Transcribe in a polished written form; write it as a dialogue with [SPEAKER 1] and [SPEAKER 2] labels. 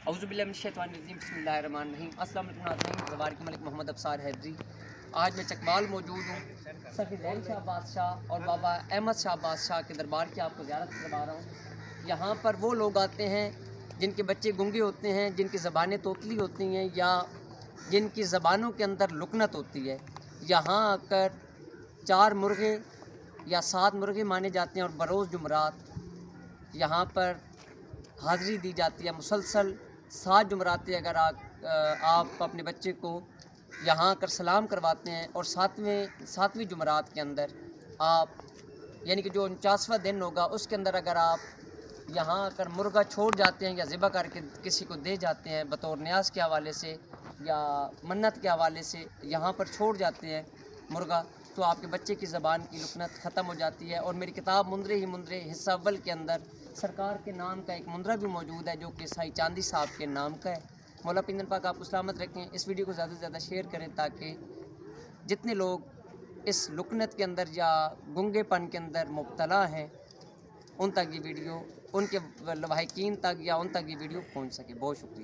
[SPEAKER 1] औज़ुबिल्लाहिमिनश्शैतानिर्रजीम बिस्मिल्लाहिर्रहमानिर्रहीम। अस्सलाम वालेकुम नाज़रीन, ज़वार के मलिक मोहम्मद अब्सार हैदरी। आज मैं चकमाल मौजूद हूँ। सफ़ी ज़ैन शाह बादशाह और बाबा अहमद शाह बादशाह के दरबार की आपको ज़ियारत करवा रहा हूँ। यहाँ पर वो लोग आते हैं जिनके बच्चे गूंगे होते हैं, जिनकी ज़बानें तोतली होती हैं या जिनकी ज़बानों के अंदर लुकनत होती है। यहाँ आकर 4 मुर्गे या 7 मुर्गे माने जाते हैं और बरोज़ जुमरात यहाँ पर हाज़िरी दी जाती है। मुसलसल 7 जुमरातें अगर आप अपने बच्चे को यहाँ आकर सलाम करवाते हैं और सातवीं जुमरात के अंदर आप यानी कि जो 49वां दिन होगा उसके अंदर अगर आप यहाँ आकर मुर्गा छोड़ जाते हैं या ज़िबा करके किसी को दे जाते हैं बतौर न्याज के हवाले से या मन्नत के हवाले से यहाँ पर छोड़ जाते हैं मुर्गा, तो आपके बच्चे की ज़बान की लुकनत ख़त्म हो जाती है। और मेरी किताब मुंदरे ही मुंदरे हिस्सा अव्वल के अंदर सरकार के नाम का एक मुंदरा भी मौजूद है जो कि साई चांदी साहब के नाम का है। मौला पिंजन पाक आपको सलामत रखें। इस वीडियो को ज़्यादा से ज़्यादा शेयर करें ताकि जितने लोग इस लुकनत के अंदर या गुंगेपन के अंदर मुब्तला हैं उन तक ये वीडियो, उनके लवाहिकीन तक या उन तक ये वीडियो पहुँच सके। बहुत शुक्रिया।